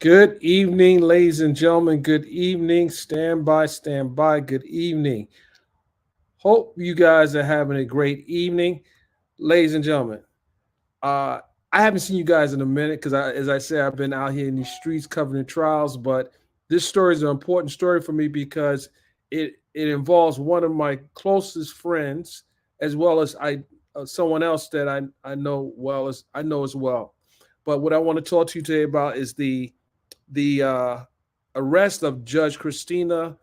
Good evening, ladies and gentlemen. Good evening. Stand by, stand by. Good evening. Hope you guys are having a great evening. Ladies and gentlemen, uh, I haven't seen you guys in a minute because, as I said, I've been out here in these streets covering trials. But this story is an important story for me because it involves one of my closest friends, as well as someone else that I know well as I know as well. But what I want to talk to you today about is the arrest of Judge Christina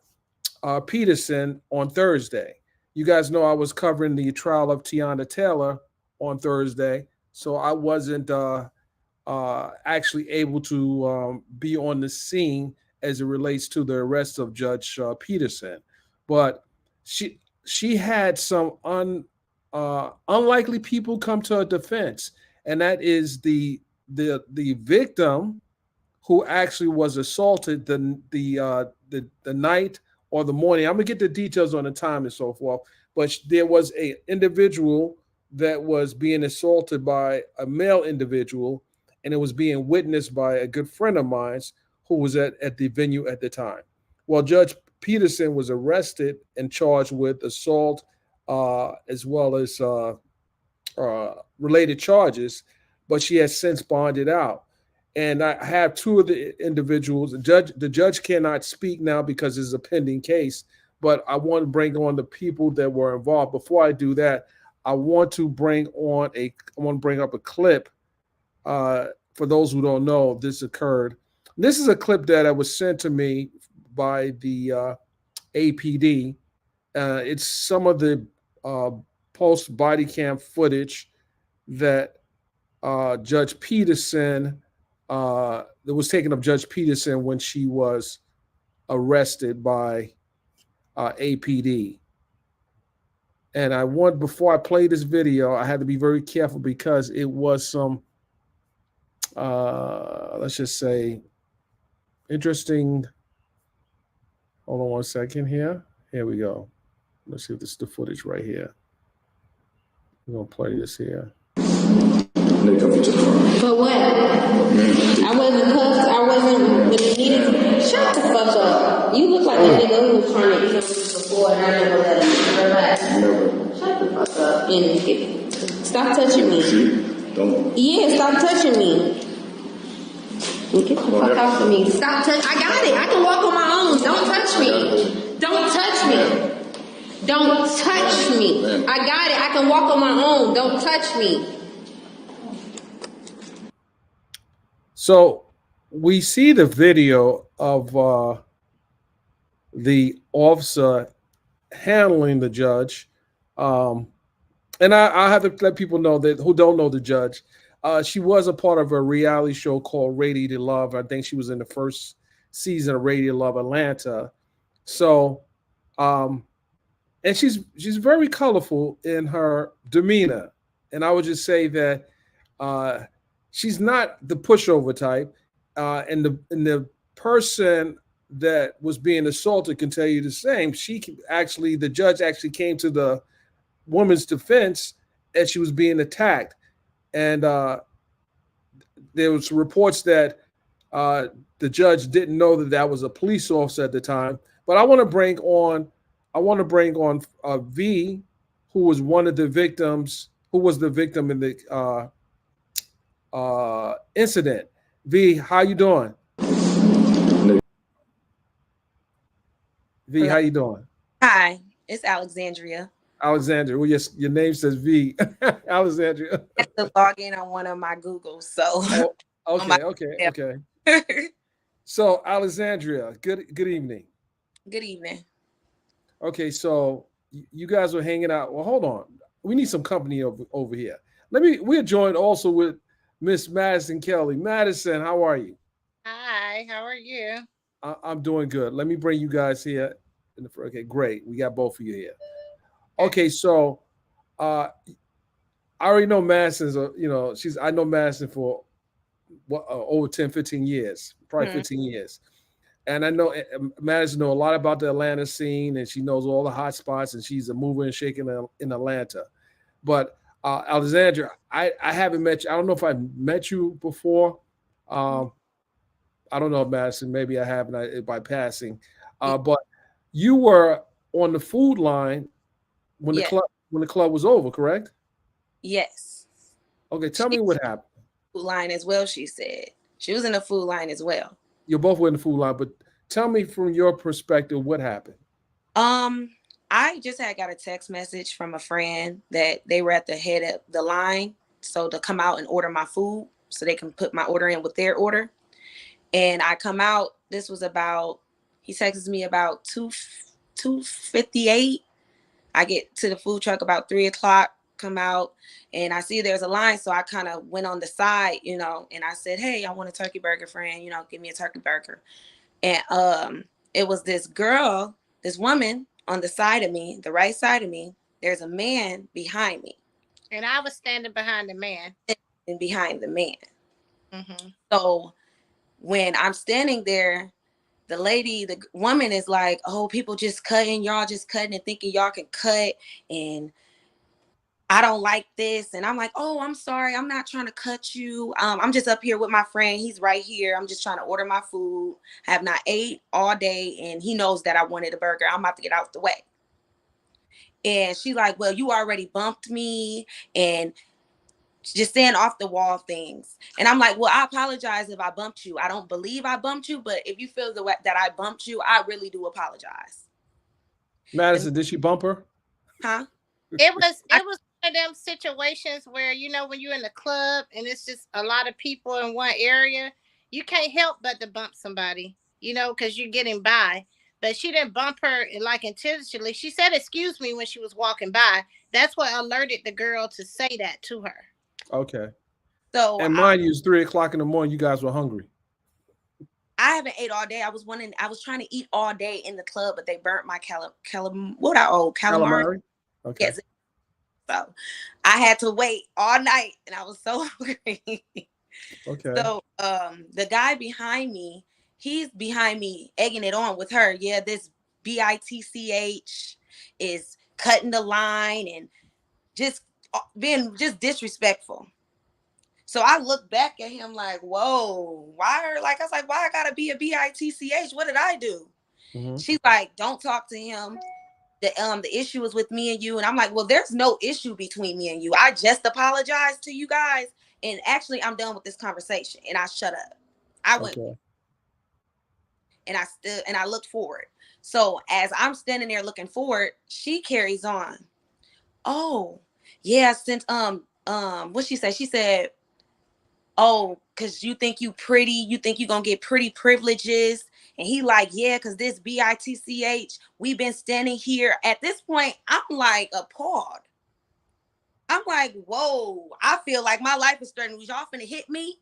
Peterson on Thursday. You guys know I was covering the trial of Tiana Taylor on Thursday, so I wasn't actually able to be on the scene as it relates to the arrest of Judge Peterson. But she had some unlikely people come to her defense, and that is the victim who actually was assaulted the night or the morning. I'm gonna get the details on the time and so forth. But there was a individual that was being assaulted by a male individual, and it was being witnessed by a good friend of mine who was at the venue at the time. Well, Judge Peterson was arrested and charged with assault as well as related charges, but she has since bonded out. And I have two of the individuals. The judge cannot speak now because it's a pending case. But I want to bring on the people that were involved. Before I do that, I want to bring up a clip. For those who don't know, this occurred. This is a clip that was sent to me by the APD. It's some of the post body cam footage that Judge Peterson that was taken of Judge Peterson when she was arrested by APD. And before I play this video, I had to be very careful because it was some, let's just say, interesting. Hold on one second here. Here we go. Let's see if this is the footage right here. We're going to play this here. For what? I wasn't cuffed. I wasn't when it needed. Shut the fuck up. You look like a nigga who was trying to kill me before, and I never let him. Relax. Shut the fuck up. And stop touching me. Don't. Yeah, stop touching me. Get the fuck off of me. Stop touching. I got it. I can walk on my own. Don't touch me. Don't touch me. Don't touch me. I got it. I can walk on my own. Don't touch me. So we see the video of the officer handling the judge. And I have to let people know that who don't know the judge. She was a part of a reality show called Radiated Love. I think she was in the first season of Radiated Love Atlanta. So, and she's very colorful in her demeanor. And I would just say that she's not the pushover type, and the person that was being assaulted can tell you the same. The judge actually came to the woman's defense as she was being attacked, and there was reports that the judge didn't know that was a police officer at the time. But I want to bring on V, who was one of the victims, who was the victim in the incident. V, how you doing? V, how you doing? Hi, it's Alexandria. Alexandria. Well, your name says V. Alexandria. I have to log in on one of my Googles. So okay. So Alexandria, good evening. Good evening. Okay, so you guys were hanging out. Well, hold on. We need some company over here. We're joined also with Miss Madison Kelly. Madison, how are you? Hi, how are you? I'm doing good. Let me bring you guys here. Okay, great. We got both of you here. Okay, so I already know Madison's, I know Madison for over 10, 15 years, probably 15 years. And I know Madison knows a lot about the Atlanta scene, and she knows all the hot spots, and she's a mover and shaker in Atlanta. But Alexandra, I haven't met you. I don't know if I've met you before. I don't know, Madison. Maybe I haven't by passing, but you were on the food line when the Yeah. club was over, correct? Yes. Okay, tell She me what happened. food line as well, she said. She was in the food line as well. You both were in the food line, but tell me from your perspective what happened. Um, I just had got a text message from a friend that they were at the head of the line, so to come out and order my food so they can put my order in with their order. And I come out. This was about. He texts me about 2:58. I get to the food truck about 3 o'clock. Come out and I see there's a line, so I kind of went on the side, and I said, "Hey, I want a turkey burger, friend. Give me a turkey burger." And it was this girl, this woman on the side of me, the right side of me. There's a man behind me, And I was standing behind the man. and behind the man. Mm-hmm. So when I'm standing there, the woman is like, "Oh, people just cutting, y'all just cutting and thinking y'all can cut, and I don't like this." And I'm like, "Oh, I'm sorry. I'm not trying to cut you. I'm just up here with my friend. He's right here. I'm just trying to order my food. I have not ate all day, and he knows that I wanted a burger. I'm about to get out the way." And she like, "Well, you already bumped me," and just saying off the wall things. And I'm like, "Well, I apologize if I bumped you. I don't believe I bumped you, but if you feel the way that I bumped you, I really do apologize." The Madison, did she bump her? huh? It was I, it was one of them situations where when you're in the club and it's just a lot of people in one area, you can't help but to bump somebody, because you're getting by. But she didn't bump her like intentionally. She said excuse me when she was walking by. That's what alerted the girl to say that to her. Okay. so And I, mind you, it's 3 o'clock in the morning. You guys were hungry. I haven't ate all day. I was trying to eat all day in the club, but they burnt my what I owe calamari. Calamari. Okay. Yes. So I had to wait all night and I was so hungry. Okay. So the guy behind me, he's behind me egging it on with her. Yeah, this bitch is cutting the line and just being just disrespectful. So I look back at him like, whoa, I was like, why I gotta be a bitch? What did I do? Hmm. She's like, don't talk to him. The issue is with me and you. And I'm like, well, there's no issue between me and you. I just apologized to you guys. And actually, I'm done with this conversation. And I shut up. I went Okay. and I stood and I looked forward. So as I'm standing there looking forward, she carries on. Oh, yeah, since what she said? She said, "Oh, because you think you pretty, you think you gonna get pretty privileges." And he like, "Yeah, because this bitch, we've been standing here." At this point, I'm like appalled. I'm like, whoa, I feel like my life is starting. Was y'all finna hit me?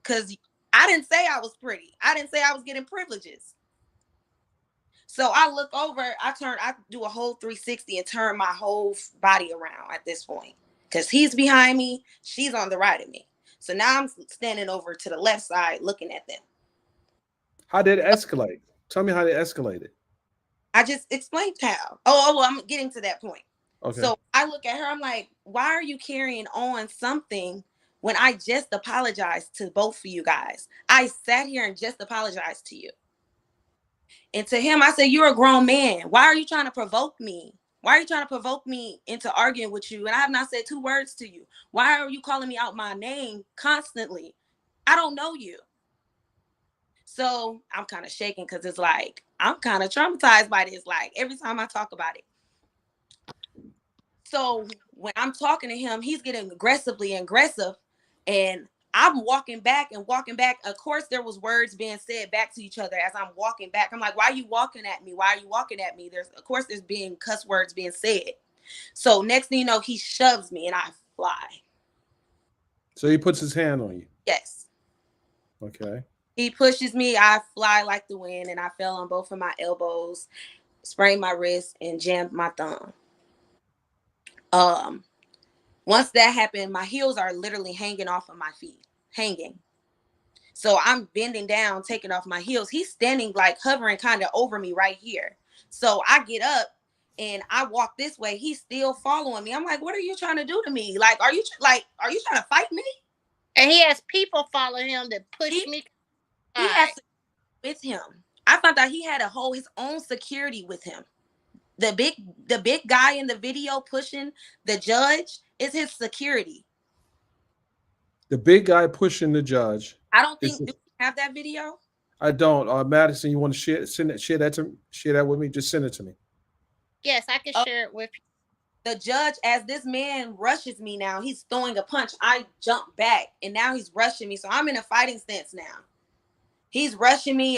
Because I didn't say I was pretty. I didn't say I was getting privileges. So I look over, I do a whole 360 and turn my whole body around at this point. Because he's behind me, she's on the right of me. So now I'm standing over to the left side looking at them. How did it escalate? Tell me how they escalated. I just explained how. Oh, well, I'm getting to that point. Okay. So I look at her, I'm like, why are you carrying on something when I just apologized to both of you guys? I sat here and just apologized to you. And to him, I said, "You're a grown man. Why are you trying to provoke me? Why are you trying to provoke me into arguing with you? And I have not said two words to you. Why are you calling me out my name constantly? I don't know you." So I'm kind of shaking because it's like, I'm kind of traumatized by this. Like every time I talk about it. So when I'm talking to him, he's getting aggressively aggressive. And I'm walking back and walking back. Of course, there was words being said back to each other as I'm walking back. I'm like, "Why are you walking at me? Why are you walking at me?" There's being cuss words being said. So next thing you know, he shoves me and I fly. So he puts his hand on you. Yes. Okay. He pushes me, I fly like the wind, and I fell on both of my elbows, sprained my wrist, and jammed my thumb. Um, Once that happened, my heels are literally hanging off of my feet, hanging. So I'm bending down, taking off my heels. He's standing like hovering kind of over me right here. So I get up and I walk this way. He's still following me. I'm like, "What are you trying to do to me? Like, are you trying to fight me?" And he has people follow him that push He, me. He had Right. security with him. I found out he had his own security with him. The big the big guy in the video pushing the judge is his security. The big guy pushing the judge I don't is. think do we have that video. I don't. Madison, you want to share that with me? Just send it to me. Yes, I can Oh, share it with you. the judge, as this man rushes me now, he's throwing a punch. I jump back, and now he's rushing me. So I'm in a fighting stance now. He's rushing me,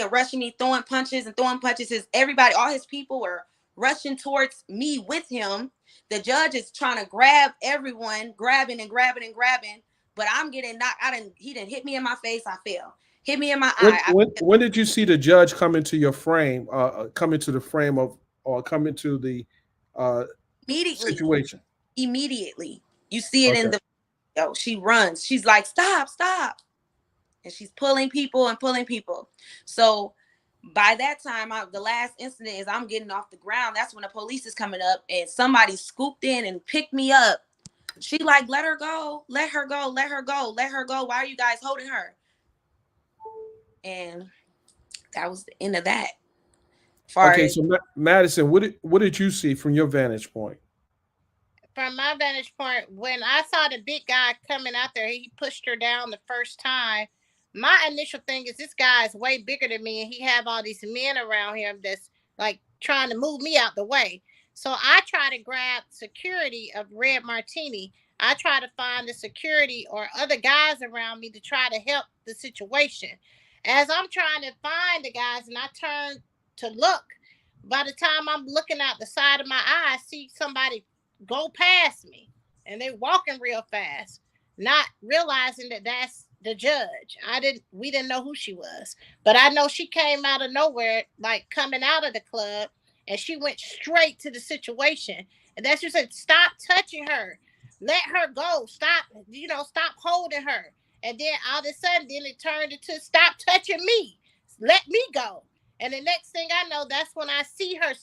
throwing punches and throwing punches. Everybody, all his people were rushing towards me with him. The judge is trying to grab everyone, grabbing and grabbing and grabbing. But I'm getting knocked. He didn't hit me in my face. I fell. Hit me in my When eye. when when did you see the judge come into your frame? Come into the frame of, or come into the uh, Immediately, situation? immediately. You see it in Okay. the video. She runs. She's like, stop, stop. And she's pulling people and pulling people. So by that time, the last incident is I'm getting off the ground. That's when the police is coming up and somebody scooped in and picked me up. She like, let her go, let her go, let her go, let her go. Why are you guys holding her? And that was the end of that. Far Okay. as So Madison, what did you see from your vantage point? From my vantage point, when I saw the big guy coming out there, he pushed her down the first time. My initial thing is this guy is way bigger than me, and he have all these men around him that's like trying to move me out the way. So I try to grab security of Red Martini. I try to find the security or other guys around me to try to help the situation. As I'm trying to find the guys, and I turn to look, by the time I'm looking out the side of my eye, I see somebody go past me, and they walking real fast, not realizing that that's the judge. We didn't know who she was, but I know she came out of nowhere, like coming out of the club, and she went straight to the situation. And that's just said, stop touching her, let her go, stop, stop holding her. And then all of a sudden, then it turned into stop touching me, let me go. And the next thing I know, that's when I see her,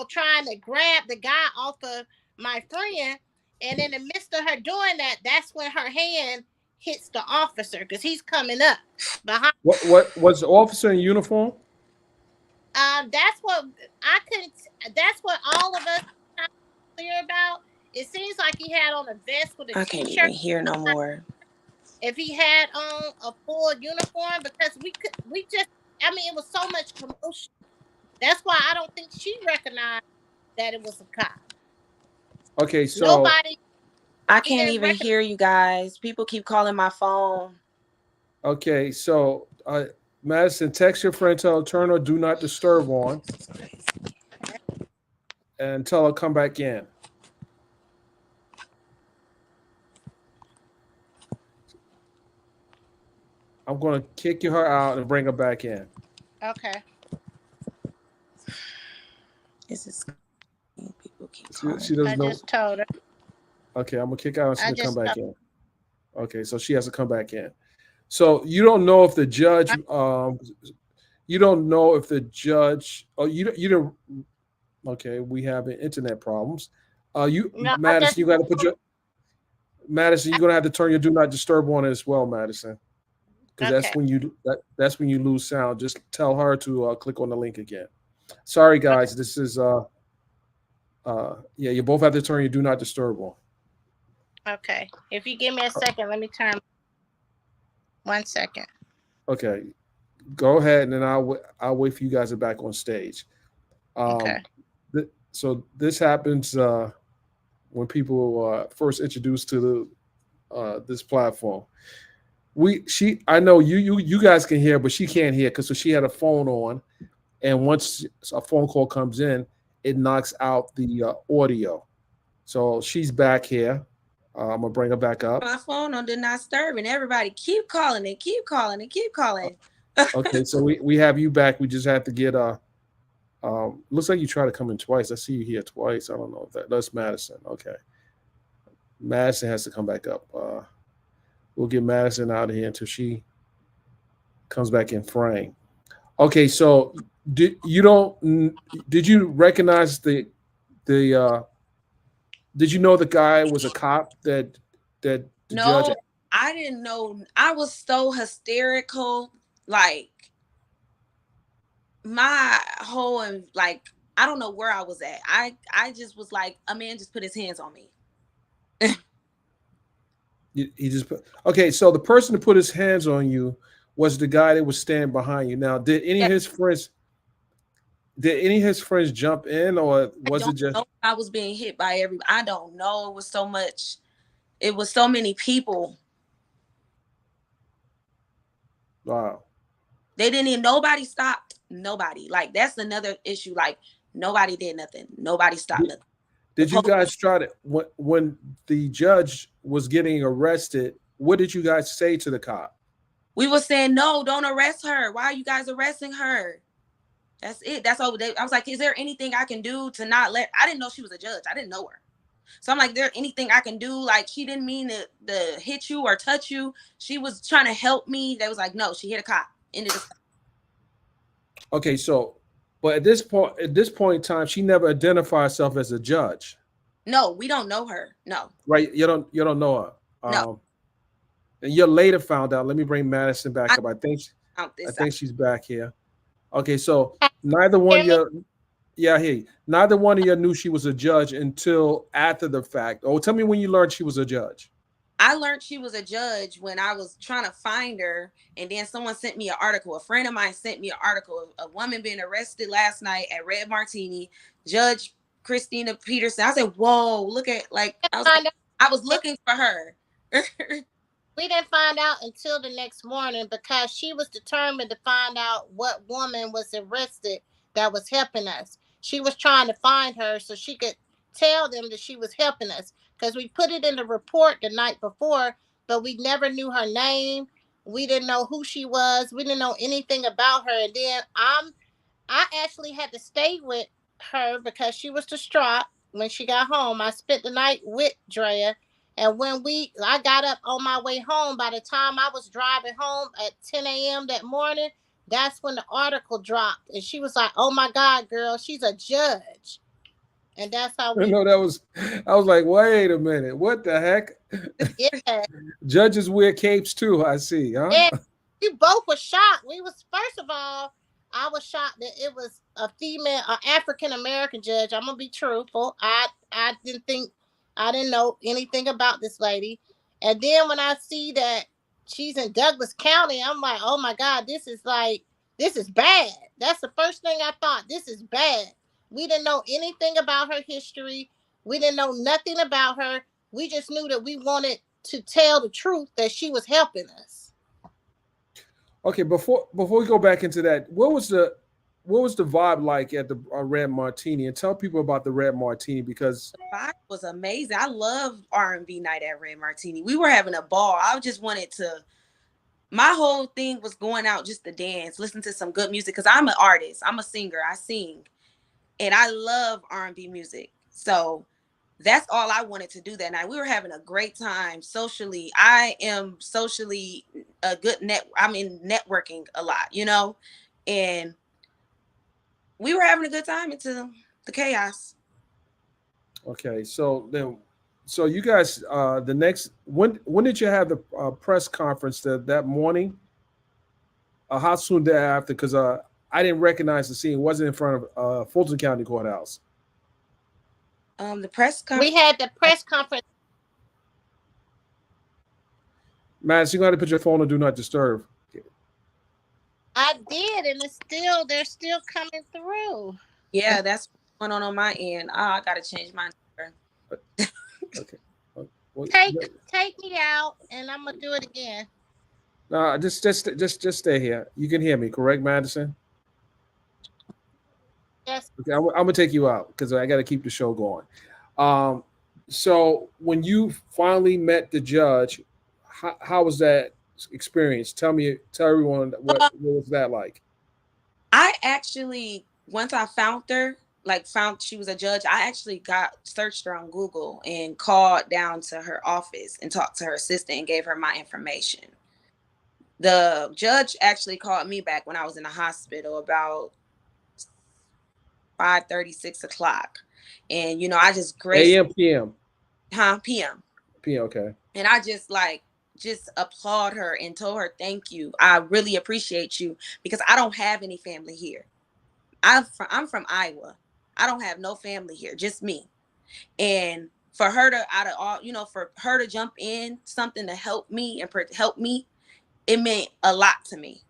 trying to grab the guy off of my friend. And in the midst of her doing that, that's when her hand hits the officer because he's coming up behind. What was the officer in uniform? That's what I couldn't. That's what all of us are clear about. It seems like he had on a vest with a I can't t-shirt. even hear no more. If he had on a full uniform, because we just, I mean, it was so much commotion. That's why I don't think she recognized that it was a cop. Okay. So Nobody. I He can't didn't even recognize. hear you guys. People keep calling my phone. okay. So Madison, text your friend, tell her turn her do not disturb on, and tell her come back in. I'm going to kick her out and bring her back in. Okay. This is people keep She, calling. she I doesn't know. just told her. Okay, I'm gonna kick her out. She's I gonna come just back told in. Okay, so she has to come back in. So you don't know if the judge. her. You don't know if the judge. Oh, you don't. Okay, we have internet problems. You No, I Madison, just. you got to put your Madison. You're gonna have to turn your do not disturb on as well, Madison, because Okay. that's when you lose sound. Just tell her to click on the link again. Sorry, Okay. guys. This is yeah. You both have to turn your do not disturb on. Okay. If you give me a second, let me turn. 1 second. Okay, go ahead, and then I'll wait for you guys to back on stage. Okay. Um, so this happens when people first introduced to this platform. I know you guys can hear, but she can't hear because she had a phone on, and once a phone call comes in, it knocks out the audio. So she's back here. I'm gonna bring her back up. My phone on did not disturb, and everybody keep calling and keep calling and keep calling. Okay, so we have you back. We just have to get looks like you tried to come in twice. I see you here twice. I don't know if that's Madison. Okay. Madison has to come back up. We'll get Madison out of here until she comes back in frame. Okay, so did you recognize the did you know the guy was a cop that the judge? No, I didn't know. I was so hysterical. Like my whole and like I don't know where I was at. I just was like, a man just put his hands on me. He just put, okay. So the person that put his hands on you was the guy that was standing behind you. Now, Yeah, did any of his friends jump in, or I was it don't just know. I was being hit by everybody. I don't know. It was so much. It was so many people. wow? They didn't even. Nobody stopped. Nobody. Like that's another issue. Like nobody did nothing. Nobody stopped Did, nothing. The did you police. guys try to when the judge was getting arrested? What did you guys say to the cop? We were saying no. Don't arrest her. Why are you guys arresting her? That's it. That's all. I was like, is there anything I can do to not let? I didn't know she was a judge. I didn't know her. So I'm like, there anything I can do? Like she didn't mean to hit you or touch you. She was trying to help me. They was like, no, she hit a cop. Ended the Okay, so but at this point in time, she never identified herself as a judge, no, we don't know her. No, right? You don't know her. no. And you later found out. Let me bring Madison back I up. found I this out. think she's back here. Okay, so neither one Hear of me? you, yeah, hey, neither one of you knew she was a judge until after the fact. Oh, tell me when you learned she was a judge. I learned she was a judge when I was trying to find her, and then someone sent me an article. A friend of mine sent me an article of a woman being arrested last night at Red Martini. Judge Christina Peterson. I said, "Whoa, look at like." I was like, Find I was out. looking for her. We didn't find out until the next morning because she was determined to find out what woman was arrested that was helping us. She was trying to find her so she could tell them that she was helping us because we put it in the report the night before, but we never knew her name. We didn't know who she was. We didn't know anything about her. And then I actually had to stay with her because she was distraught when she got home. I spent the night with Drea. And I got up on my way home. By the time I was driving home at 10 a.m. that morning, that's when the article dropped. And she was like, oh my God, girl, she's a judge. And that's how we, No, that was. I was like, wait a minute, what the heck? yeah, Judges wear capes too. I see, huh? yeah, we both were shocked. We was first of all, I was shocked that it was a female, an African American judge. I'm gonna be truthful. I didn't know anything about this lady, and then when I see that she's in Douglas County, I'm like, oh my God, this is bad. That's the first thing I thought. This is bad. We didn't know anything about her history. We didn't know nothing about her. We just knew that we wanted to tell the truth that she was helping us. Okay, before we go back into that, what was the vibe like at the Red Martini? And tell people about the Red Martini because Vibe was amazing. I love R&B night at Red Martini. We were having a ball. I just wanted to. My whole thing was going out just to dance, listen to some good music because I'm an artist. I'm a singer. I sing, and I love R&B music. So that's all I wanted to do that night. We were having a great time socially. I am socially a good I'm in networking a lot, and we were having a good time into the chaos. okay, so you guys the next when did you have the press conference that morning? How soon thereafter? Because I didn't recognize the scene. It wasn't in front of Fulton County Courthouse. The press We conference. had the press conference. Man, so you got to put your phone on do not disturb. I did, and they're still coming through. Yeah, that's what's going on my end. Oh, I gotta change my number. Okay. Well, Take me out, and I'm gonna do it again. no, just stay here. You can hear me, correct, Madison? Yes, Okay, I'm gonna take you out because I got to keep the show going. Um, so when you finally met the judge, how was that experience? Tell everyone what was that like? I actually once I found her, like found she was a judge, I actually got searched her on Google and called down to her office and talked to her assistant and gave her my information. The judge actually called me back when I was in the hospital about 5:30, 6 o'clock. And I just graced A.M. P.M. PM. P.M. Okay. And I just applaud her and told her thank you. I really appreciate you because I don't have any family here. I'm from Iowa. I don't have no family here, just me. And for her to out of all, for her to jump in something to help me and help me, it meant a lot to me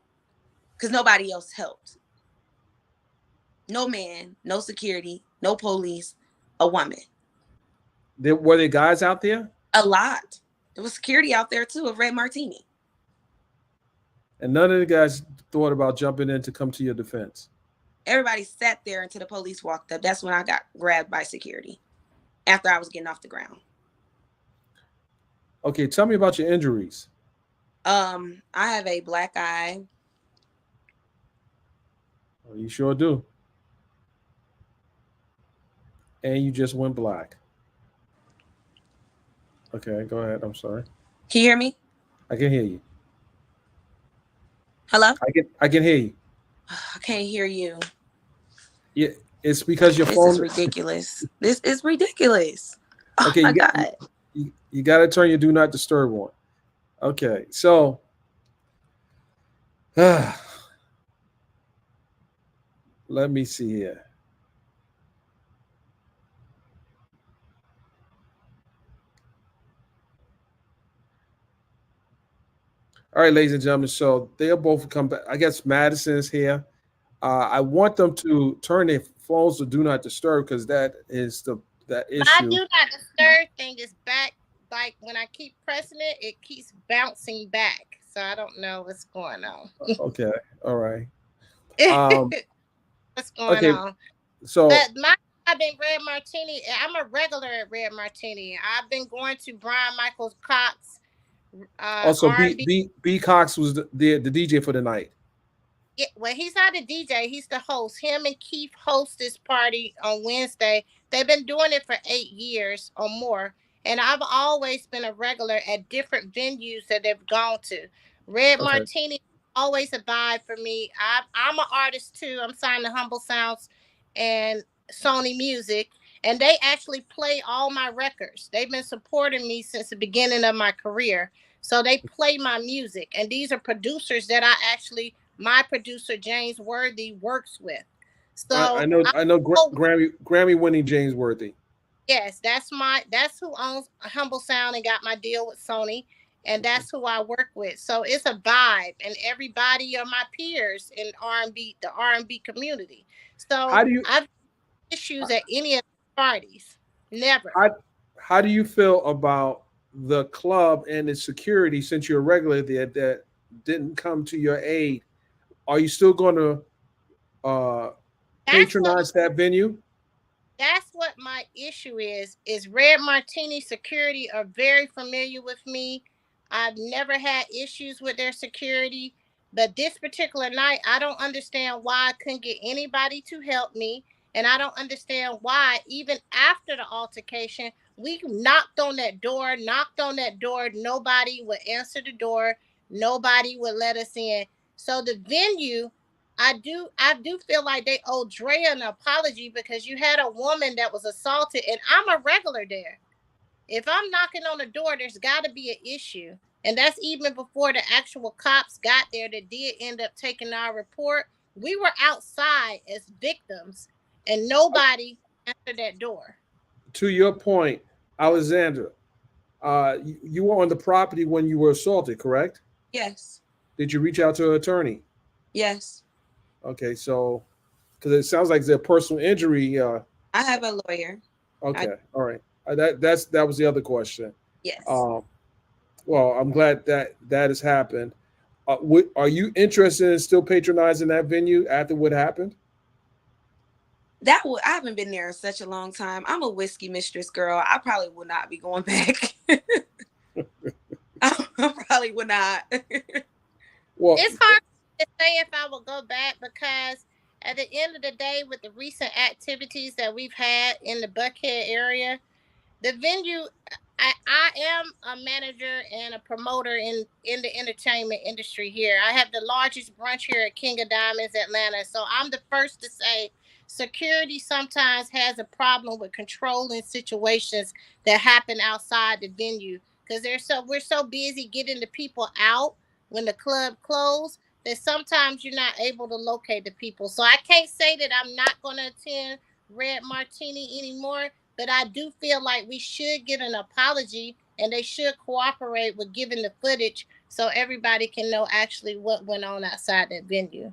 because nobody else helped. No man, no security, no police, a woman. Were there guys out there? A lot. There was security out there too of Red Martini. And none of the guys thought about jumping in to come to your defense. Everybody sat there until the police walked up. That's when I got grabbed by security after I was getting off the ground. Okay, tell me about your injuries. I have a black eye. Oh, you sure do. And you just went black. Okay, go ahead. I'm sorry. Can you hear me? I can hear you. Hello? I can hear you. I can't hear you. Yeah, it's because your This phone. is ridiculous. This is ridiculous. Oh Okay, my God. you got to turn your do not disturb on. Okay, so let me see here. All right, ladies and gentlemen. So they'll both come back. I guess Madison's here. I want them to turn their phones to do not disturb because that is that My issue. do not disturb thing is back. Like when I keep pressing it, it keeps bouncing back. So I don't know what's going on. Okay, all right. Um, What's going okay, on? so But I've been Red Martini. I'm a regular at Red Martini. I've been going to Brian Michael Cox, also R&B. B Cox was the DJ for the night. Yeah, well, he's not a DJ. He's the host. Him and Keith host this party on Wednesday. They've been doing it for 8 years or more. And I've always been a regular at different venues that they've gone to. Red Okay, Martini always a vibe for me. I'm an artist too. I'm signed to Humble Sounds and Sony Music. And they actually play all my records. They've been supporting me since the beginning of my career. So they play my music. And these are producers that my producer James Worthy works with. I So know I I know oh Grammy winning James Worthy. yes, that's who owns Humble Sound and got my deal with Sony, and that's who I work with. So it's a vibe, and everybody are my peers in R&B, the R&B community. So How do you I've issues at any of the parties. Never. how how do you feel about the club and its security since you're a regular there that didn't come to your aid? Are you still going to uh, That's what patronize that venue? that's what my issue is Red Martini security are very familiar with me. I've never had issues with their security, but this particular night I don't understand why I couldn't get anybody to help me, and I don't understand why even after the altercation we knocked on that door, nobody would answer the door, nobody would let us in. So the venue, I do feel like they owe Drea an apology because you had a woman that was assaulted, and I'm a regular there. If I'm knocking on the door, there's got to be an issue, and that's even before the actual cops got there. That did end up taking our report. We were outside as victims, and nobody answered that door. To your point, Alexandra, you were on the property when you were assaulted, correct? Yes. Did you reach out to an attorney? Yes. Okay, so because it sounds like there's a personal injury. I have a lawyer. I Okay, all right. That was the other question. yes. Um, well, I'm glad that has happened. Are you interested in still patronizing that venue after what happened? I haven't been there in such a long time. I'm a whiskey mistress girl. I probably will not be going back. I probably would not. Well, It's hard to say if I will go back because at the end of the day, with the recent activities that we've had in the Buckhead area, the venue, I am a manager and a promoter in the entertainment industry here. I have the largest brunch here at King of Diamonds Atlanta. So I'm the first to say security sometimes has a problem with controlling situations that happen outside the venue because we're so busy getting the people out when the club closed that sometimes you're not able to locate the people. So I can't say that I'm not going to attend Red Martini anymore, but I do feel like we should get an apology and they should cooperate with giving the footage so everybody can know actually what went on outside that venue.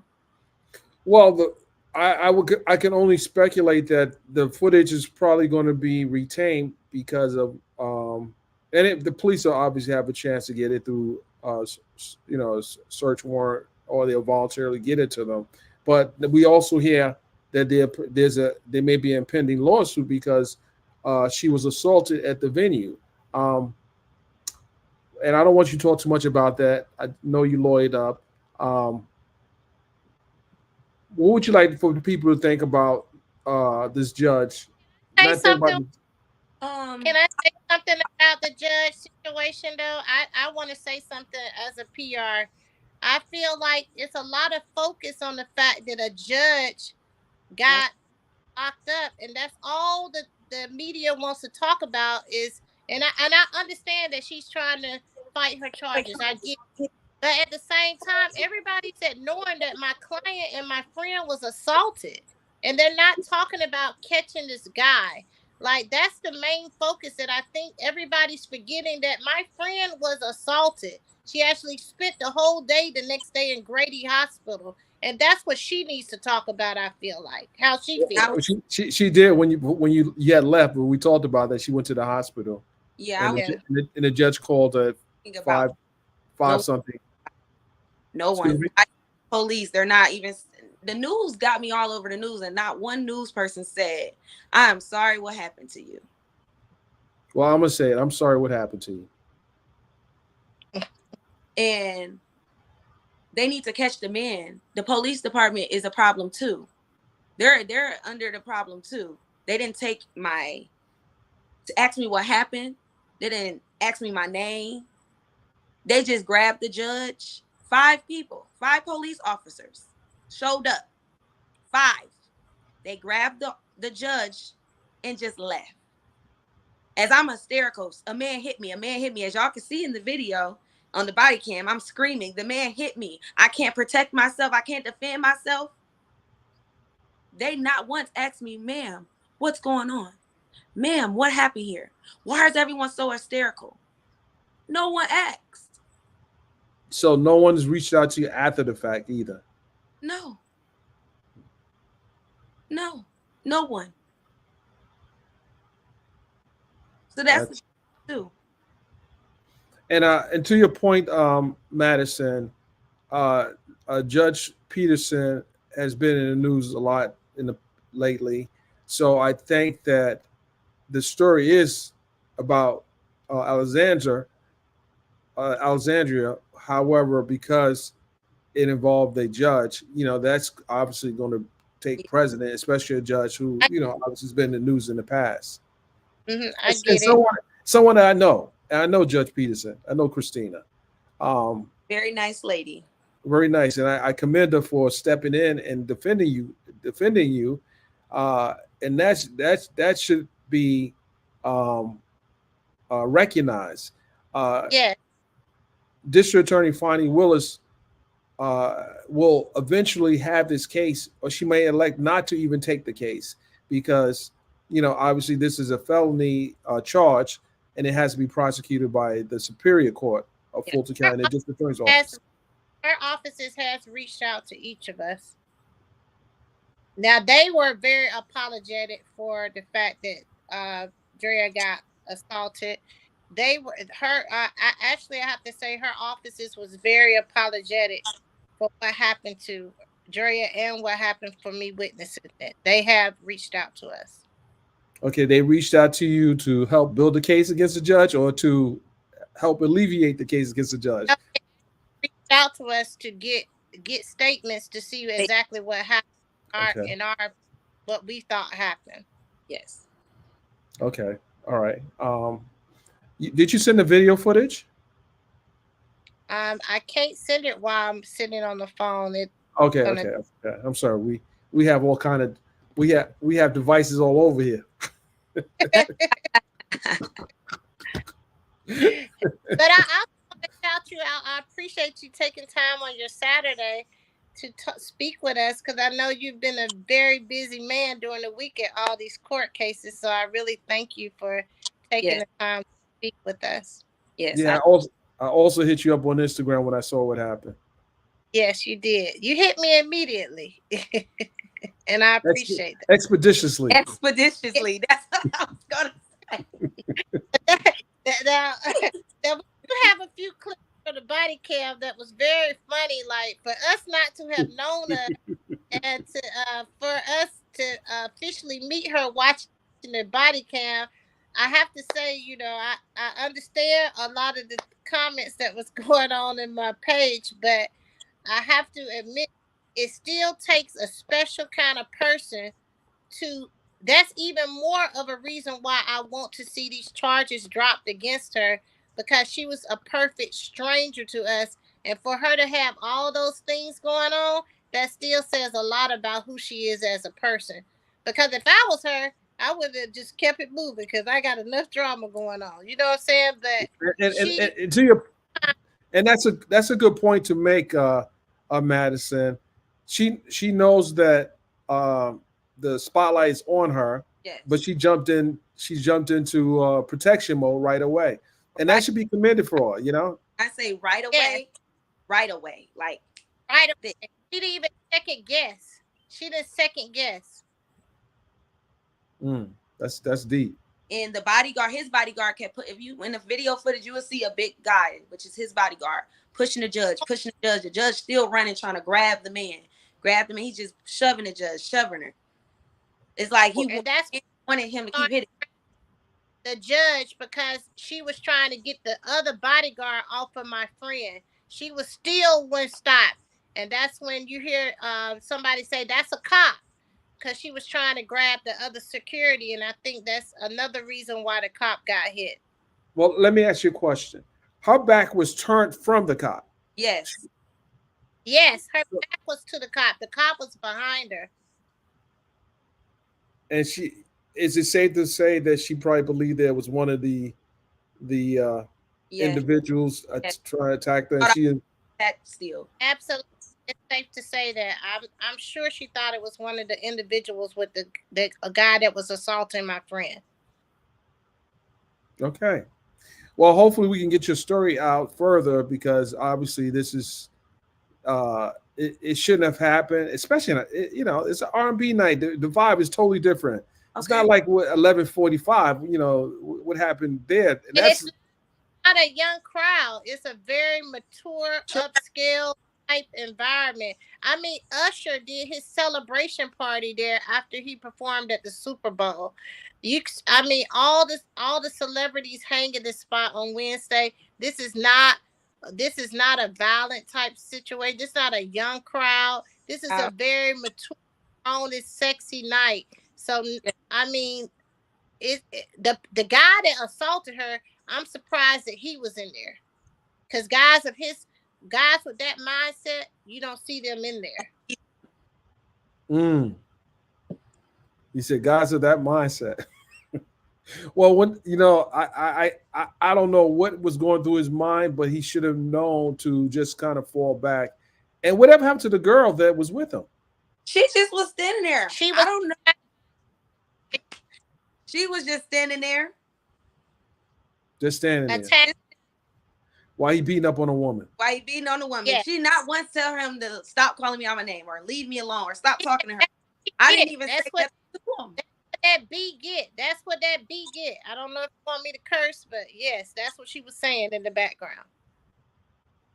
Well, I can only speculate that the footage is probably going to be retained because of the police will obviously have a chance to get it through search warrant, or they'll voluntarily get it to them. But we also hear that there may be an impending lawsuit because she was assaulted at the venue. And I don't want you to talk too much about that. I know you lawyered up. What would you like for the people to think about this judge? Say Not think about something. Um, Can I say something about the judge situation though? I want to say something as a PR. I feel like it's a lot of focus on the fact that a judge yeah, got locked up, and that's all the media wants to talk about is. And I understand that she's trying to fight her charges. I get. But at the same time, everybody's ignoring that my client and my friend was assaulted. And they're not talking about catching this guy. Like, that's the main focus that I think everybody's forgetting, that my friend was assaulted. She actually spent the whole day the next day in Grady Hospital. And that's what she needs to talk about, I feel like. How she I, feels. she did when you had left, but we talked about that. She went to the hospital, yeah, I and was Yeah. the judge called her thinking about five five no, something. no Excuse one. me. Police, they're not even. The news got me all over the news, and not one news person said, "I'm sorry, what happened to you." Well, I'm gonna say it. I'm sorry. What happened to you? And they need to catch the man. The police department is a problem too. They're under the problem too. They didn't take my to ask me what happened. They didn't ask me my name. They just grabbed the judge. 5 people, 5 police officers showed up. 5. They grabbed the judge and just left. As I'm hysterical, a man hit me. A man hit me. As y'all can see in the video on the body cam, I'm screaming. The man hit me. I can't protect myself. I can't defend myself. They not once asked me, ma'am, what's going on? Ma'am, what happened here? Why is everyone so hysterical? No one asked. So no one's reached out to you after the fact either. No, no, no one. So that's That's too. and to your point, Madison, uh, Judge Peterson has been in the news a lot lately. So I think that the story is about Alexandria. However, because it involved a judge, that's obviously going to take precedent, especially a judge who, obviously has been in the news in the past. I And get it. someone that I know, and I know Judge Peterson, I know Christina. Um, Very nice lady. Very nice, and I commend her for stepping in and defending you, and that should be um, recognized. Uh, Yeah. District Attorney Fonnie Willis will eventually have this case, or she may elect not to even take the case because obviously this is a felony charge, and it has to be prosecuted by the Superior Court of Yeah. Fulton County, the District Attorney's Has, Office. her offices has reached out to each of us. Now they were very apologetic for the fact that Drea got assaulted. They were her. I have to say her offices was very apologetic for what happened to Drea and what happened for me witnessing it. They have reached out to us. Okay, they reached out to you to help build the case against the judge, or to help alleviate the case against the judge. No, they reached out to us to get statements to see exactly what happened. Okay. What we thought happened. Yes. Okay. All right. Did you send the video footage? I can't send it while I'm sitting on the phone. Okay. Okay. I'm sorry. We have all kind of we have devices all over here. But I want to shout you out. I appreciate you taking time on your Saturday to speak with us because I know you've been a very busy man during the week at all these court cases. So I really thank you for taking Yes, the time to speak with us. yes, Yeah, I also hit you up on Instagram when I saw what happened. Yes, you did. You hit me immediately, and I appreciate that. Expeditiously. expeditiously. That's what I was gonna say. Now, now we do have a few clips for the body cam that was very funny. Like for us not to have known her and to for us to officially meet her watching the body cam, I have to say, I understand a lot of the comments that was going on in my page, but I have to admit it still takes a special kind of person to that's even more of a reason why I want to see these charges dropped against her because she was a perfect stranger to us. And for her to have all those things going on, that still says a lot about who she is as a person. Because if I was her, I would have just kept it moving because I got enough drama going on. You know what I'm saying? But And, and, she, and to your and that's a good point to make, Madison. She knows that the spotlight is on her, but Yes, she jumped in. She jumped into protection mode right away, and that right. should be commended for her. I say right yes, away, right away. Like right the, away. She didn't even second guess. She didn't second guess. Mm, that's deep. and the bodyguard, his bodyguard kept put. If you in the video footage, you will see a big guy, which is his bodyguard, pushing the judge, pushing the judge. The judge still running, trying to grab the man, grab the man. He's just shoving the judge, shoving her. It's like And that's he wanted him to why keep hitting. the judge because she was trying to get the other bodyguard off of my friend. She was still wouldn't stop. And that's when you hear somebody say that's a cop because she was trying to grab the other security. And I think that's another reason why the cop got hit. Well, let me ask you a question. Her back was turned from the cop, Yes, Yes, her back was to the cop. The cop was behind her. and she is it safe to say that she probably believed there was one of the yes. individuals Yes. trying to attack her, and Thought I she that still. Absolutely. It's safe to say that. I'm sure she thought it was one of the individuals with the a guy that was assaulting my friend. okay. Well, hopefully we can get your story out further because obviously this is it shouldn't have happened, especially it's an R&B night. The vibe is totally different. It's Okay. not like what 11:45. What happened there. And it's not a young crowd. It's a very mature, Sure. upscale type environment. I mean, Usher did his celebration party there after he performed at the Super Bowl. I mean, all the celebrities hang in this spot on Wednesday. This is not a violent type situation. This is not a young crowd. This is a very mature, honest, sexy night. So, I mean, the guy that assaulted her, I'm surprised that he was in there. Because guys with that mindset, you don't see them in there. Mm, you said guys of that mindset. Well, when I don't know what was going through his mind, but he should have known to just kind of fall back. And whatever happened to the girl that was with him? She just was standing there. She I was don't know. She was just standing there. Just standing there. attacked. Why he beating up on a woman? Why he beating on a woman? Yeah. She not once tell him to stop calling me out my name or leave me alone or stop talking to her. He I did. didn't even say nothing to him. That B get. That's what that B get. I don't know if you want me to curse, but yes, that's what she was saying in the background.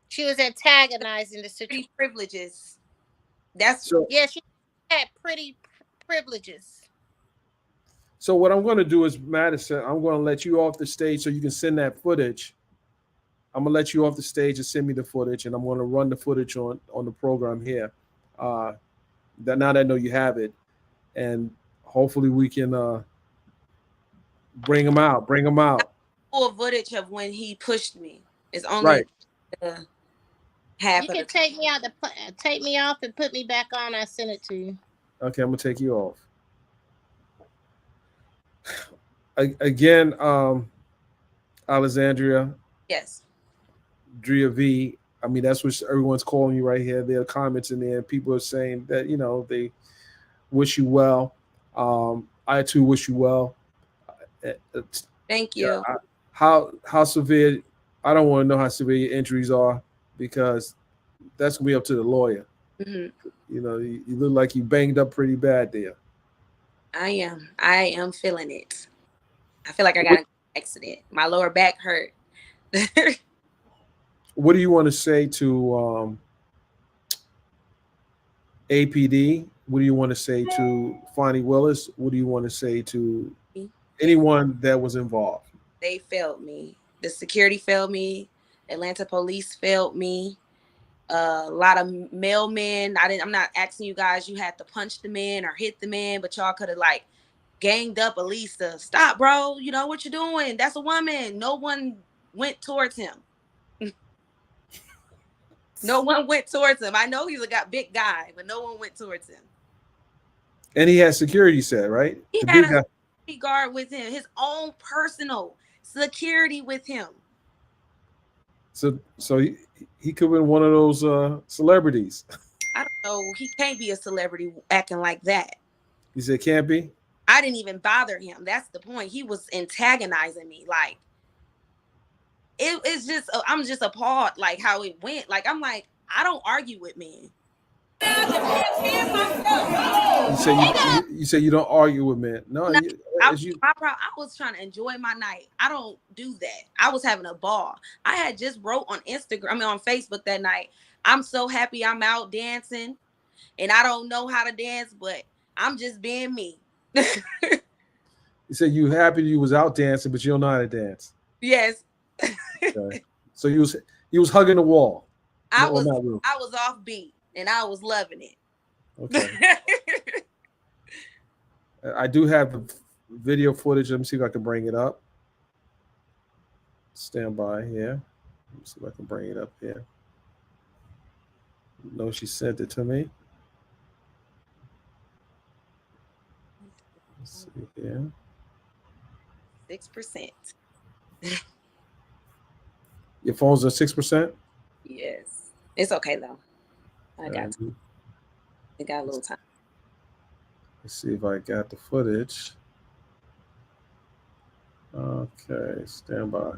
She was antagonizing the situation. Privileges. That's So Yeah, she had pretty privileges. So what I'm going to do is, Madison, I'm going to let you off the stage so you can send that footage. I'm going to let you off the stage and send me the footage, and I'm going to run the footage on the program here. That now that I know you have it, and hopefully we can bring him out. Bring him out. full footage of when he pushed me. It's only Right. half You of can the take me out take me off and put me back on. I send it to you. Okay, I'm going to take you off. Again, Alexandria, yes. Drea V. I mean, that's what everyone's calling you right here. There are comments in there. People are saying that they wish you well. I too wish you well. It's- Thank yeah, you. how severe? I don't want to know how severe your injuries are because that's gonna be up to the lawyer. Hmm. You look like you banged up pretty bad there. I am feeling it. I feel like I got What an accident. My lower back hurt. What do you want to say to APD? What do you want to say to Fonnie Willis? What do you want to say to They anyone that was involved? they failed me. The security failed me. Atlanta police failed me. A lot of mailmen. I'm not asking you guys. You had to punch the man or hit the man, but y'all could have like ganged up at least to stop, bro. You know what you're doing? That's a woman. No one went towards him. No one went towards him. I know he's a big guy, but no one went towards him. And he had security set, right? He The had big a guy. security guard with him, his own personal security with him. So he could have been one of those celebrities. I don't know. He can't be a celebrity acting like that. He said can't be. I didn't even bother him. That's the point. He was antagonizing me. Like it's just I'm just appalled like how it went. Like I'm like, I don't argue with men. You say you don't argue with men. No, No, as you. I was trying to enjoy my night. I don't do that. I was having a ball. I had just wrote on Instagram, I mean on Facebook that night. I'm so happy I'm out dancing, and I don't know how to dance, but I'm just being me. You said you happy you was out dancing, but you don't know how to dance. Yes. Okay. So you was hugging the wall. I No, was not real. I was off beat and I was loving it. Okay. I do have the video footage. Let me see if I can bring it up. Stand by here. Let me see if I can bring it up here. No, she sent it to me. Let's see here. 6%. Your phone's at 6%. Yes. It's okay though. I got it got a little time. Let's see if I got the footage. Okay, stand by.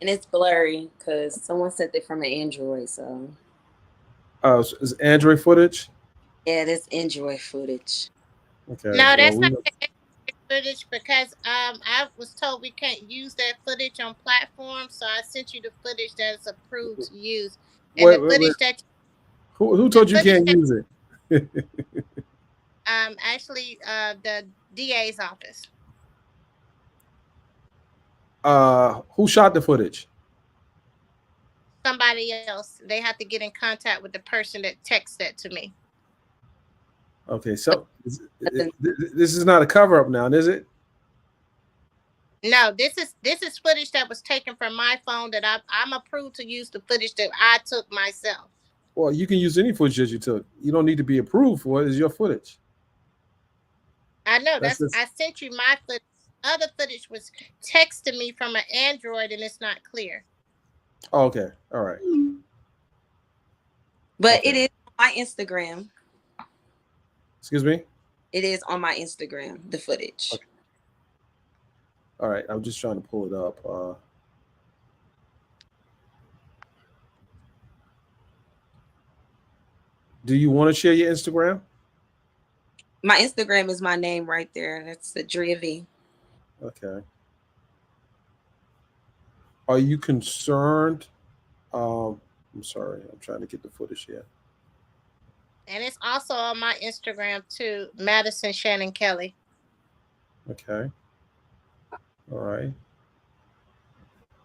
And it's blurry because someone sent it from an Android, so Oh, is Android footage? yeah, that's Android footage. Okay. No, that's not the footage because I was told we can't use that footage on platforms, so I sent you the footage that is approved to use. And Wait, the footage that who told you can't use it? actually the DA's office. Who shot the footage? Somebody else. They have to get in contact with the person that texted that to me. Okay, so this is not a cover up now, is it? No, this is footage that was taken from my phone that I'm approved to use the footage that I took myself. Well, you can use any footage that you took. You don't need to be approved for it. It's your footage. I know I sent you my footage. Other footage was texted me from an Android and it's not clear. Oh, okay, all right. But okay. It is on my Instagram. Excuse me? It is on my Instagram, the footage. Okay. All right, I'm just trying to pull it up. Do you want to share your Instagram? My Instagram is my name right there. That's the Drea V. Okay. Are you concerned? I'm sorry. I'm trying to get the footage here. And it's also on my Instagram too, Madison Shannon Kelly. Okay. All right.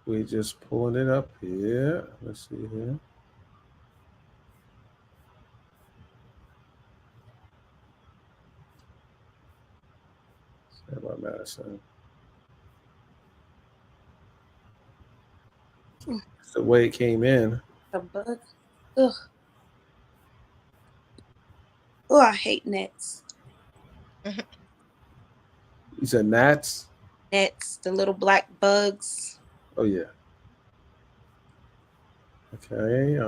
We're just pulling it up here. Let's see here. Stand by, Madison. It's the way it came in. A bug. Ugh. Oh, I hate nets. Mhm. You said gnats? Nets, the little black bugs. Oh yeah. Okay.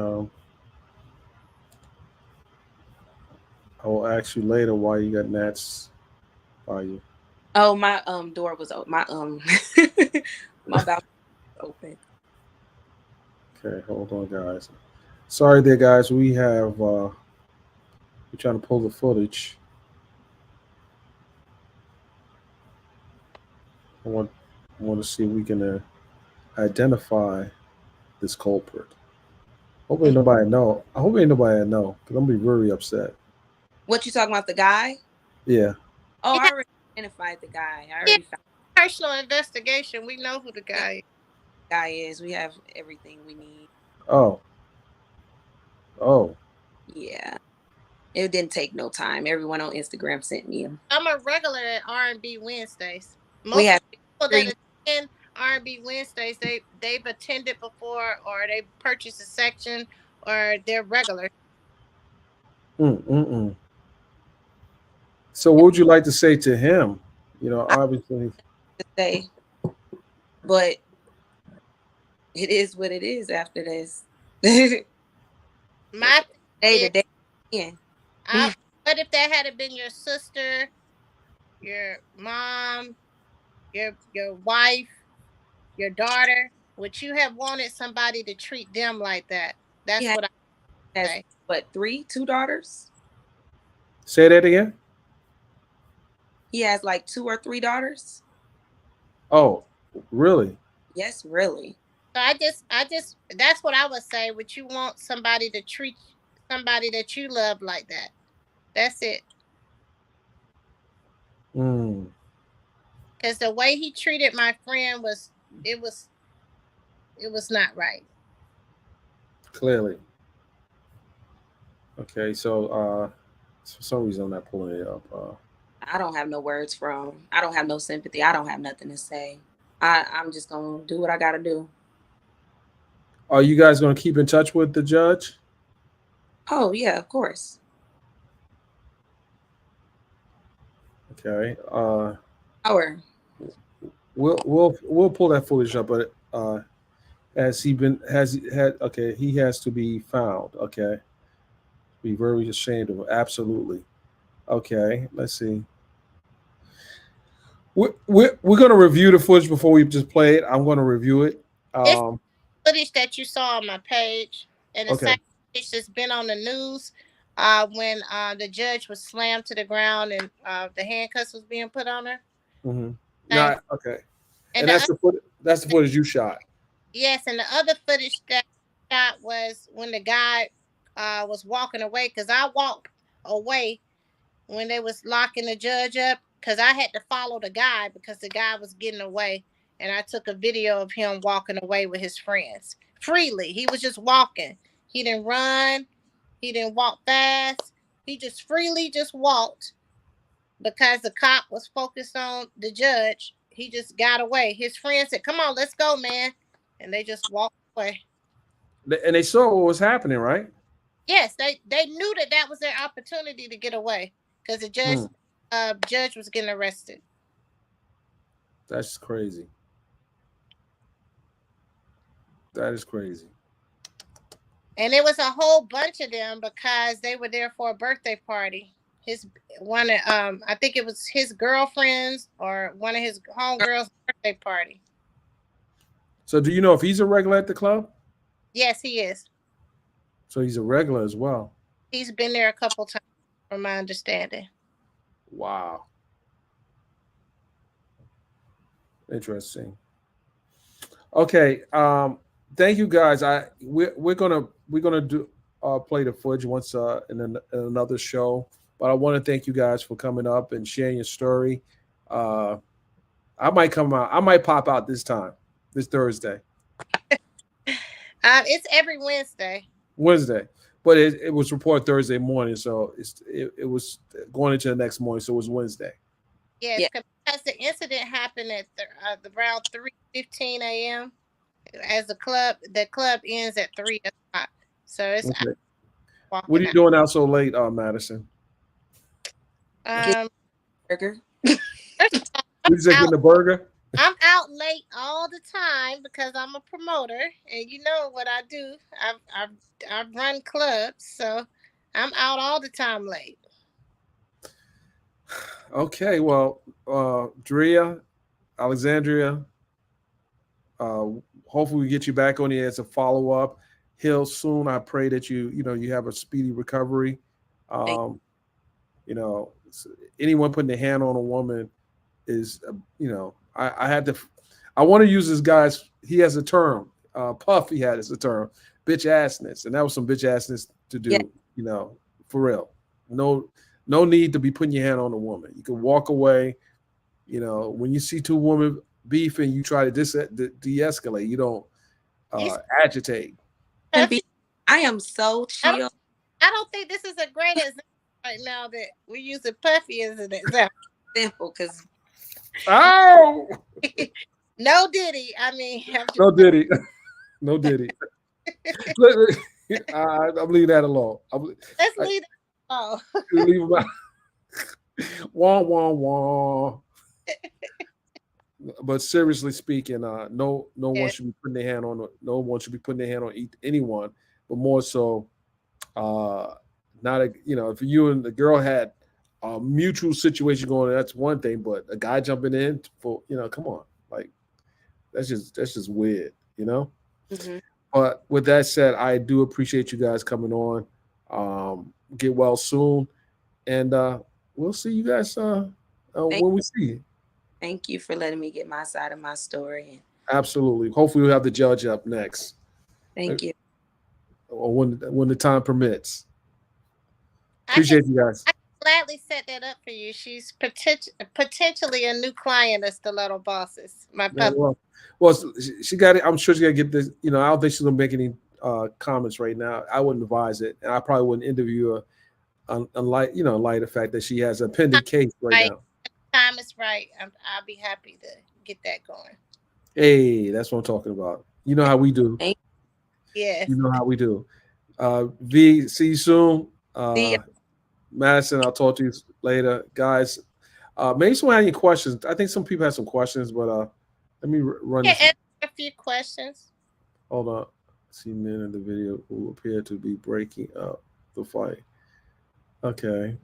I will ask you later why you got gnats by you. Oh, my door was open. My my balcony was open. Okay, hold on, guys. Sorry there, guys. We're trying to pull the footage. I want I want to see if we can identify this culprit. Hope ain't nobody know. I hope ain't nobody know, because I'm gonna be very upset. What you talking about? The guy? Yeah. Oh, I Yeah, already identified the guy. I yeah. already found Personal investigation. We know who the who guy is. the guy is. We have everything we need. Oh. Oh. Yeah. It didn't take no time. Everyone on Instagram sent me them. I'm a regular at R&B Wednesdays. We Most of have the people three. that attend R&B Wednesdays, they've attended before, or they purchased a section, or they're regular. Mm. So, what would you like to say to him? I Obviously. to say, but it is what it is after this. My Day thing to is, day in. what if that had been your sister, your mom, your wife, your daughter? Would you have wanted somebody to treat them like that? He That's what I has say. what, two daughters? Say that again. He has like 2 or 3 daughters. Oh, really? Yes, really. So that's what I would say. Would you want somebody to treat somebody that you love like that? That's it. Mm, Because the way he treated my friend it was it was not right. clearly. Okay, so for some reason I'm not pulling it up. I don't have no words for him. I don't have no sympathy. I don't have nothing to say. I'm just gonna do what I gotta do. Are you guys going to keep in touch with the judge? Oh yeah, of course. Okay. Our We'll pull that footage up, but has he been has he had? Okay, he has to be found. Okay, be very ashamed of him. Absolutely. Okay, let's see. We're going to review the footage before we just play it. I'm going to review it. It's Um, footage that you saw on my page, and the okay. same footage that's been on the news when the judge was slammed to the ground and the handcuffs was being put on her. Mm-hmm. Same. Not okay. And And the that's the foot. That's the footage you shot. yes, and the other footage that I shot was when the guy was walking away, because I walked away when they was locking the judge up, because I had to follow the guy because the guy was getting away, and I took a video of him walking away with his friends freely. He was just walking. He didn't run. He didn't walk fast. He just freely just walked because the cop was focused on the judge. He just got away. His friends said, "Come on, let's go, man," and they just walked away. And they saw what was happening, right? Yes, they knew that that was their opportunity to get away because the Hmm. judge was getting arrested. That's crazy. That is crazy. And it was a whole bunch of them because they were there for a birthday party. His one I think it was his girlfriend's or one of his homegirls' birthday party. So, do you know if he's a regular at the club? Yes, he is. So he's a regular as well. He's been there a couple times, from my understanding. Wow, interesting. Okay, thank you guys. We're gonna do play the footage once in another show. But I want to thank you guys for coming up and sharing your story. Uh, I might come out. I might pop out this time, this Thursday, It's every Wednesday. Wednesday. But it was reported Thursday morning, so it was going into the next morning, so it was Wednesday. Yes, Yeah. because the incident happened at around 3:15 a.m. As the club ends at 3 o'clock, so it's Okay. What are walking you out. doing out so late, Madison? Get Um, burger. First of all, You just out getting a burger? I'm out late all the time because I'm a promoter, and you know what I do. I've run clubs, so I'm out all the time late. Okay, well, Drea, Alexandria, uh, hopefully we get you back on here as a follow up. Heal soon. I pray that you have a speedy recovery. Thank Um, you know, anyone putting their hand on a woman is, I had to, I want to use this guy's, he has a term, Puff, he had as a term, bitch assness. And that was some bitch assness to yeah. do, for real. No, no need to be putting your hand on a woman. You can walk away, when you see two women beefing, you try to de-escalate. You don't You agitate. And be, Puffy, I am so I don't, chill, I don't think this is a great example right now that we're using Puffy as an example. simple, because Oh, No Diddy. I mean, I'm just no Diddy. No Diddy. I'm leaving that alone. let's I, leave it alone. leave him out. Wah wah wah. But seriously speaking, no one Yeah. should be putting their hand on no one should be putting their hand on anyone, but more so, uh, not a if you and the girl had a mutual situation going, that's one thing, but a guy jumping in for come on, like that's just weird, mhm. But with that said, I do appreciate you guys coming on. Get well soon, and we'll see you guys thank, when we see you. thank you for letting me get my side of my story. And Absolutely. Hopefully, we'll have the judge up next, thank you. or when the time permits. I can Appreciate you guys. I can gladly set that up for you. She's potentially a new client of Stiletto Bosses. My Man, puppy. well, she got it. I'm sure she got to get this. I don't think she's gonna make any comments right now. I wouldn't advise it, and I probably wouldn't interview her light, light of the fact that she has a pending case right Right. now. Time is right. I'll be happy to get that going. Hey, that's what I'm talking about. You know how we do. Thank Yes. You know how we do. V, see you soon. you. Madison, I'll talk to you later, guys. Maybe someone had any questions. I think some people had some questions, but let me run Yeah, this. ask a few questions. Hold on. See men in the video who appear to be breaking up the fight. Okay.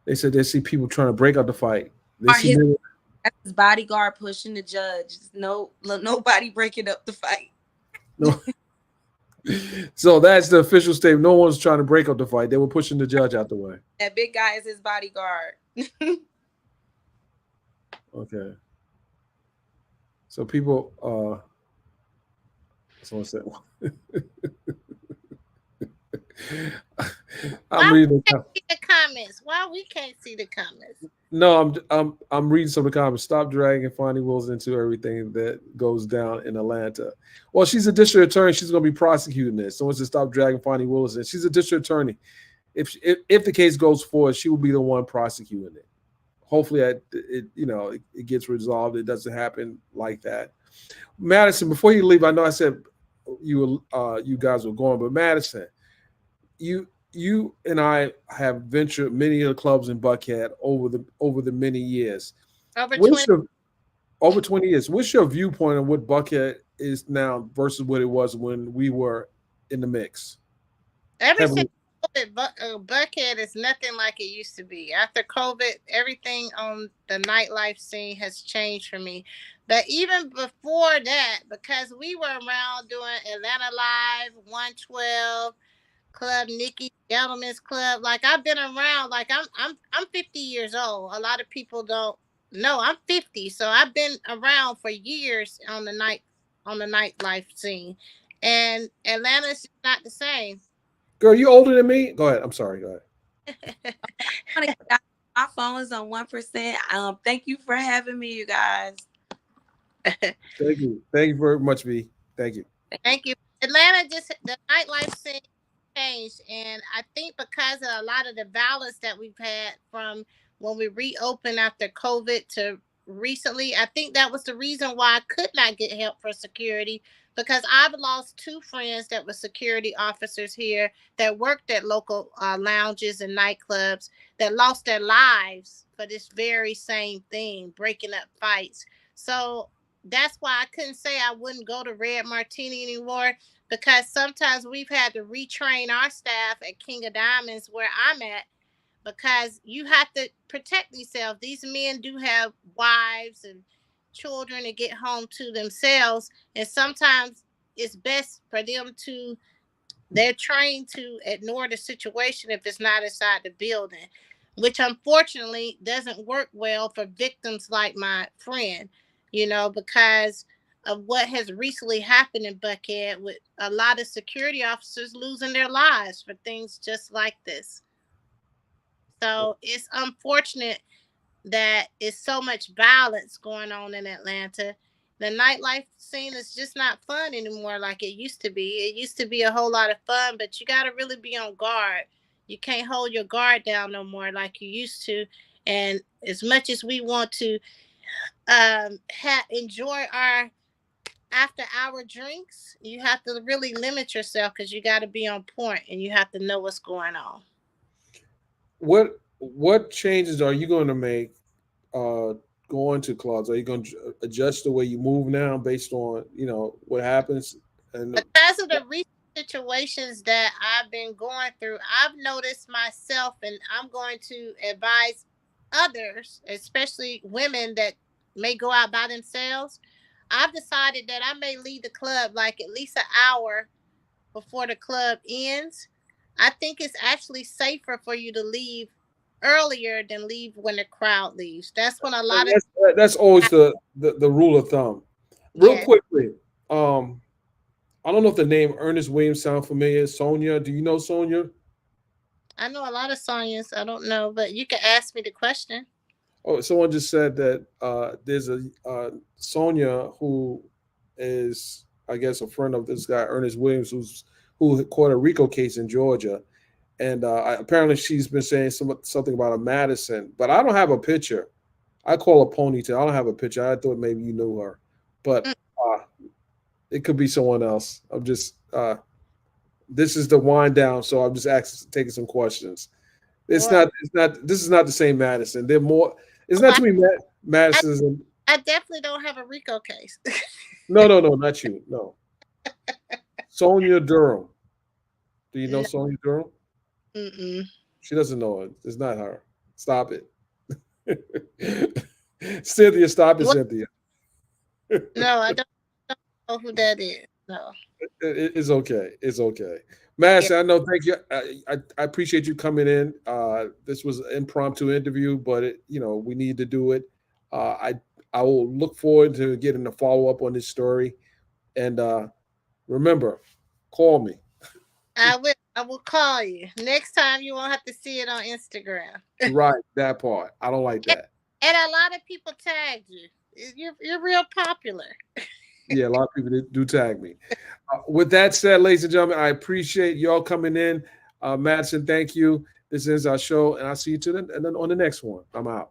They said they see people trying to break up the fight. They Are see his, men. that's his bodyguard pushing the judge. No, nobody breaking up the fight. No. So that's the official statement. No one's trying to break up the fight. They were pushing the judge out the way. That big guy is his bodyguard. Okay. So people, someone said, I'm Why we reading. can't see the comments? Why we can't see the comments? No, I'm reading some of the comments. Stop dragging Fonnie Wills into everything that goes down in Atlanta. Well, she's a district attorney. She's going to be prosecuting this. Someone said stop dragging Fonnie Wills in. She's a district attorney. If the case goes forward, she will be the one prosecuting it. Hopefully, it gets resolved. It doesn't happen like that. Madison, before you leave, I know I said you guys were going, but Madison, you and I have ventured many of the clubs in Buckhead over the many years. Over What's 20. your over 20 years? What's your viewpoint on what Buckhead is now versus what it was when we were in the mix? Ever since Heavily, COVID, Buckhead is nothing like it used to be. After COVID, everything on the nightlife scene has changed for me. But even before that, because we were around doing Atlanta Live, 112, Club Nikki, Gentlemen's Club. Like I've been around. Like I'm 50 years old. A lot of people don't know I'm 50, so I've been around for years on the nightlife scene, and Atlanta's just not the same. girl, you older than me. Go ahead. I'm sorry. Go ahead. My phone is on 1%. Thank you for having me, you guys. Thank you. Thank you very much, V. Thank you. Thank you. Atlanta just the nightlife scene changed, and I think because of a lot of the violence that we've had from when we reopened after COVID to recently. I think that was the reason why I could not get help for security, because I've lost two friends that were security officers here that worked at local lounges and nightclubs that lost their lives for this very same thing, breaking up fights. So that's why I couldn't say I wouldn't go to Red Martini anymore, because sometimes we've had to retrain our staff at King of Diamonds where I'm at, because you have to protect yourself. These men do have wives and children to get home to themselves, and sometimes it's best for them to, they're trained to ignore the situation if it's not inside the building, which unfortunately doesn't work well for victims like my friend, because of what has recently happened in Buckhead with a lot of security officers losing their lives for things just like this. So it's unfortunate that it's so much violence going on in Atlanta. The nightlife scene is just not fun anymore like it used to be. It used to be a whole lot of fun, but you got to really be on guard. You can't hold your guard down no more like you used to. And as much as we want to enjoy our after hour drinks, you have to really limit yourself, because you got to be on point and you have to know what's going on. What changes are you going to make uh, going to clubs? Are you going to adjust the way you move now based on what happens? And Because of the recent situations that I've been going through, I've noticed myself, and I'm going to advise others, especially women that may go out by themselves. I've decided that I may leave the club like at least an hour before the club ends. I think it's actually safer for you to leave earlier than leave when the crowd leaves. That's when a lot of, that's always the rule of thumb. Real yeah, quickly, I don't know if the name Ernest Williams sound familiar. Sonia, do you know Sonia? I know a lot of Sonyas. I don't know, but you can ask me the question. Oh, someone just said that there's a Sonia who is, I guess, a friend of this guy Ernest Williams, who caught a RICO case in Georgia, and apparently she's been saying something about a Madison, but I don't have a picture. I call her Ponytail. I don't have a picture. I thought maybe you knew her, but Mm, it could be someone else. I'm just this is the wind down, so I'm just taking some questions. It's Well, not. It's not. This is not the same Madison. They're more. It's oh, not I, too many I, Madisons. And, I definitely don't have a RICO case. no, no, no, not you. No, Sonia Durham. Do you know No, Sonia Durham? mm-mm. She doesn't know it. It's not her. Stop it. Cynthia, stop it, What? Cynthia. No, I don't know who that is. No. It's okay. It's okay. Yeah. Madison, I know. Thank you. I appreciate you coming in. This was an impromptu interview, but we need to do it. I will look forward to getting a follow up on this story. And remember, call me. I will. I will call you next time. You won't have to see it on Instagram. Right, that part. I don't like And, that. and a lot of people tagged you. You're real popular. Yeah, a lot of people do tag me. With that said, ladies and gentlemen, I appreciate y'all coming in. Madison, thank you. This is our show, and I'll see you and then on the next one. I'm out.